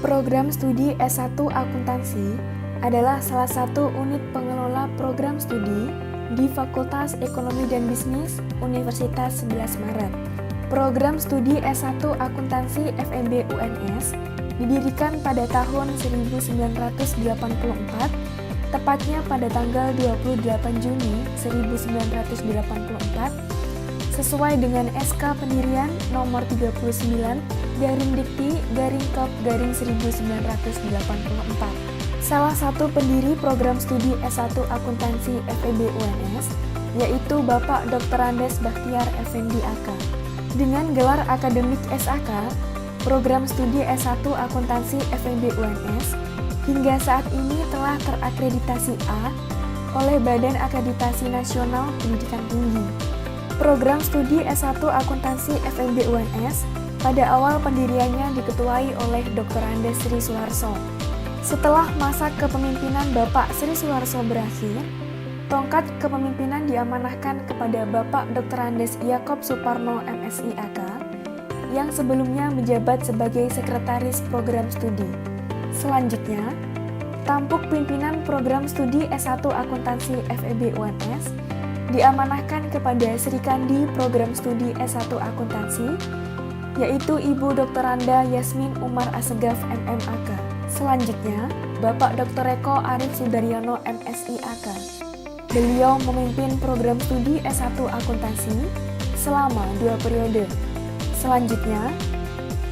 Program Studi S1 Akuntansi adalah salah satu unit pengelola program studi di Fakultas Ekonomi dan Bisnis Universitas 11 Maret. Program Studi S1 Akuntansi FEB UNS didirikan pada tahun 1984, tepatnya pada tanggal 28 Juni 1984, sesuai dengan SK Pendirian nomor 39 Dikti/Kep/1984. Salah satu pendiri program studi S1 Akuntansi FEB UNS yaitu Bapak Dr. Andes Bakhtiar Effendi AK. Dengan gelar akademik SAK, program studi S1 Akuntansi FEB UNS hingga saat ini telah terakreditasi A oleh Badan Akreditasi Nasional Pendidikan Tinggi. Program studi S1 Akuntansi FEB UNS pada awal pendiriannya diketuai oleh Dr. Andes Sri Suharso. Setelah masa kepemimpinan Bapak Sri Suharso berakhir, tongkat kepemimpinan diamanahkan kepada Bapak Dr. Andes Yakob Suparno MSI AK yang sebelumnya menjabat sebagai Sekretaris Program Studi. Selanjutnya, tampuk pimpinan Program Studi S1 Akuntansi FEB UNS diamanahkan kepada Sri Kandi Program Studi S1 Akuntansi, yaitu Ibu Dr. Anda Yasmin Umar Assegaf MMAK. Selanjutnya, Bapak Dr. Eko Arif Sudaryono MSI AK. Beliau memimpin program studi S1 Akuntansi selama 2 periode. Selanjutnya,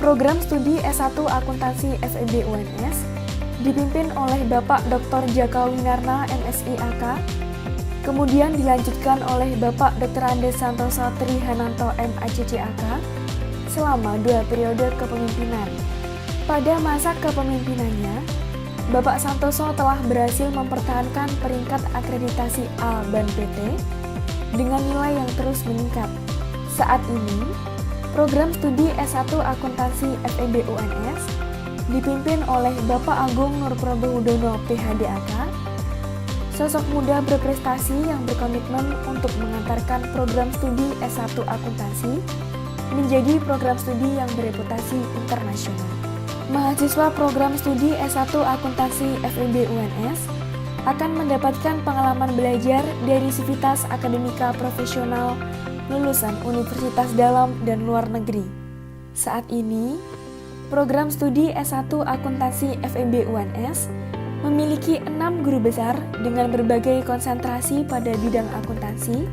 program studi S1 Akuntansi FEB UNS dipimpin oleh Bapak Dr. Jaka Winarna MSI AK, kemudian dilanjutkan oleh Bapak Dr. Andes Santoso Trihananto MACC AK selama 2 periode kepemimpinan. Pada masa kepemimpinannya, Bapak Santoso telah berhasil mempertahankan peringkat akreditasi A BAN PT dengan nilai yang terus meningkat. Saat ini, program studi S1 Akuntansi FEB UNS dipimpin oleh Bapak Agung Nurprabowodono PhD.AK, sosok muda berprestasi yang berkomitmen untuk mengantarkan program studi S1 Akuntansi menjadi program studi yang bereputasi internasional. Mahasiswa program studi S1 Akuntansi FEB UNS akan mendapatkan pengalaman belajar dari sivitas akademika profesional lulusan universitas dalam dan luar negeri. Saat ini, program studi S1 Akuntansi FEB UNS memiliki 6 guru besar dengan berbagai konsentrasi pada bidang akuntansi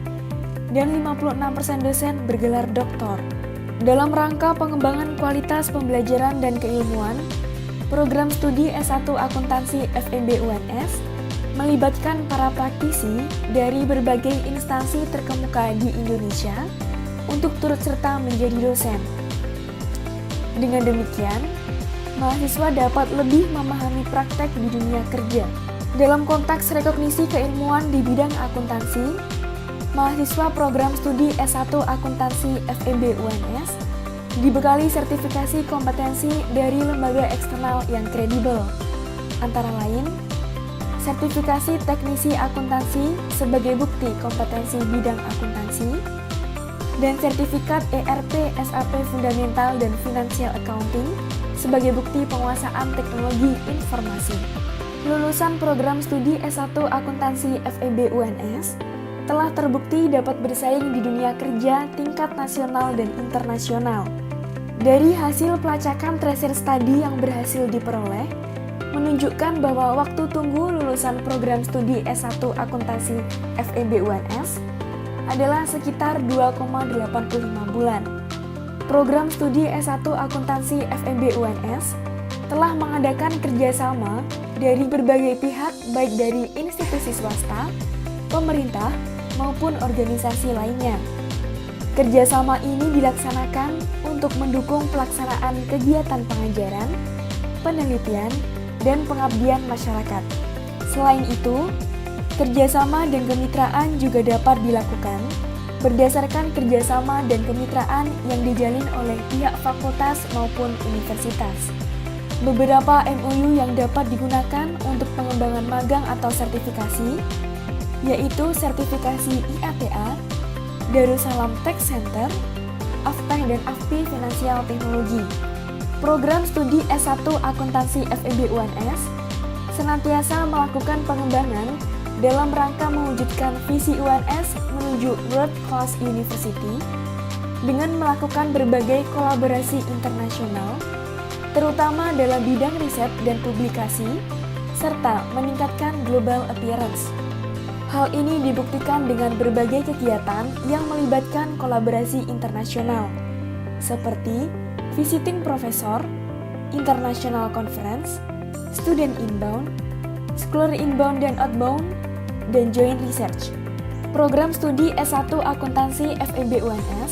dan 56% dosen bergelar doktor. Dalam rangka pengembangan kualitas pembelajaran dan keilmuan, program studi S1 Akuntansi FEB UNS melibatkan para praktisi dari berbagai instansi terkemuka di Indonesia untuk turut serta menjadi dosen. Dengan demikian, mahasiswa dapat lebih memahami praktek di dunia kerja. Dalam konteks rekognisi keilmuan di bidang akuntansi, mahasiswa program studi S1 Akuntansi FEB UNS dibekali sertifikasi kompetensi dari lembaga eksternal yang kredibel, antara lain sertifikasi teknisi akuntansi sebagai bukti kompetensi bidang akuntansi, dan sertifikat ERP SAP Fundamental dan Financial Accounting sebagai bukti penguasaan teknologi informasi. Lulusan program studi S1 Akuntansi FEB UNS telah terbukti dapat bersaing di dunia kerja tingkat nasional dan internasional. Dari hasil pelacakan tracer study yang berhasil diperoleh, menunjukkan bahwa waktu tunggu lulusan program studi S1 Akuntansi FEB UNS adalah sekitar 2,85 bulan. Program studi S1 Akuntansi FEB UNS telah mengadakan kerjasama dari berbagai pihak baik dari institusi swasta, pemerintah, maupun organisasi lainnya. Kerjasama ini dilaksanakan untuk mendukung pelaksanaan kegiatan pengajaran, penelitian, dan pengabdian masyarakat. Selain itu, kerjasama dan kemitraan juga dapat dilakukan berdasarkan kerjasama dan kemitraan yang dijalin oleh pihak fakultas maupun universitas. Beberapa MOU yang dapat digunakan untuk pengembangan magang atau sertifikasi, yaitu sertifikasi IATA, Darussalam Tech Center, Aftech dan AFPI Finansial Teknologi. Program studi S1 Akuntansi FEB UNS senantiasa melakukan pengembangan dalam rangka mewujudkan visi UNS menuju World Class University dengan melakukan berbagai kolaborasi internasional, terutama dalam bidang riset dan publikasi, serta meningkatkan global appearance. Hal ini dibuktikan dengan berbagai kegiatan yang melibatkan kolaborasi internasional, seperti visiting professor, international conference, student inbound, scholar inbound dan outbound, dan joint research. Program studi S1 Akuntansi FEB UNS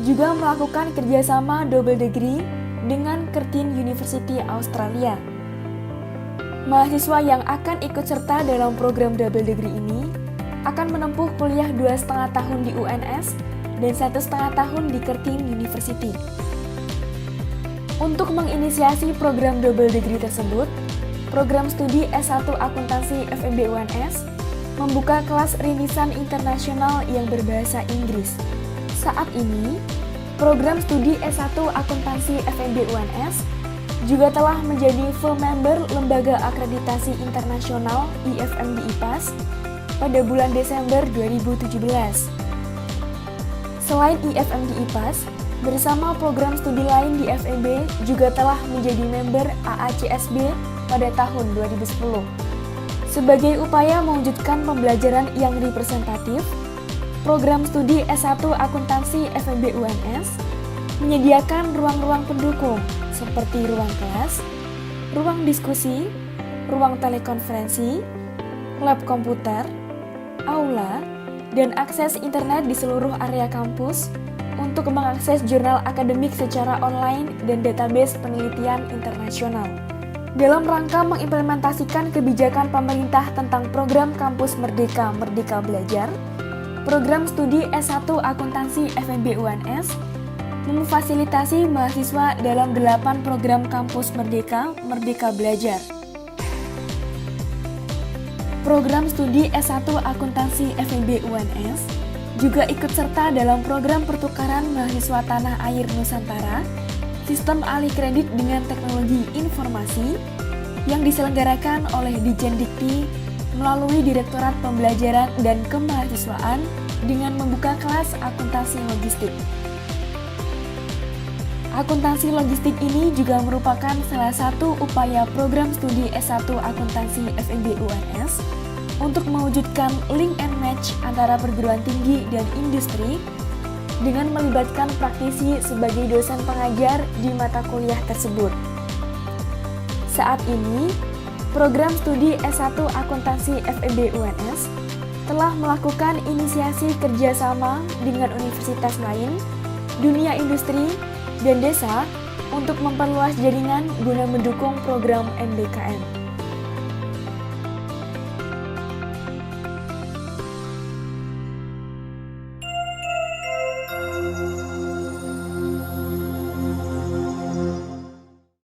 juga melakukan kerjasama double degree dengan Curtin University Australia. Mahasiswa yang akan ikut serta dalam program double degree ini akan menempuh kuliah 2,5 tahun di UNS dan 1,5 tahun di Curtin University. Untuk menginisiasi program double degree tersebut, program studi S1 Akuntansi FEB UNS membuka kelas rinisan internasional yang berbahasa Inggris. Saat ini, program studi S1 Akuntansi FEB UNS juga telah menjadi full member Lembaga Akreditasi Internasional IFMD IPAS pada bulan Desember 2017. Selain IFMD IPAS, bersama program studi lain di FEB juga telah menjadi member AACSB pada tahun 2010. Sebagai upaya mewujudkan pembelajaran yang representatif, program studi S1 Akuntansi FEB UNS menyediakan ruang-ruang pendukung seperti ruang kelas, ruang diskusi, ruang telekonferensi, lab komputer, aula, dan akses internet di seluruh area kampus untuk mengakses jurnal akademik secara online dan database penelitian internasional. Dalam rangka mengimplementasikan kebijakan pemerintah tentang program Kampus Merdeka Merdeka Belajar, program studi S1 Akuntansi FEB UNS memfasilitasi mahasiswa dalam 8 program Kampus Merdeka Merdeka Belajar. Program studi S1 Akuntansi FEB UNS juga ikut serta dalam program pertukaran mahasiswa tanah air Nusantara, sistem alih kredit dengan teknologi informasi yang diselenggarakan oleh Dijen Dikti melalui Direktorat Pembelajaran dan Kemahasiswaan dengan membuka kelas akuntansi logistik. Akuntansi logistik ini juga merupakan salah satu upaya program studi S1 Akuntansi FEB UNS untuk mewujudkan link and match antara perguruan tinggi dan industri dengan melibatkan praktisi sebagai dosen pengajar di mata kuliah tersebut. Saat ini, program studi S1 Akuntansi FEB UNS telah melakukan inisiasi kerjasama dengan universitas lain, dunia industri, dan desa untuk memperluas jaringan guna mendukung program MBKM.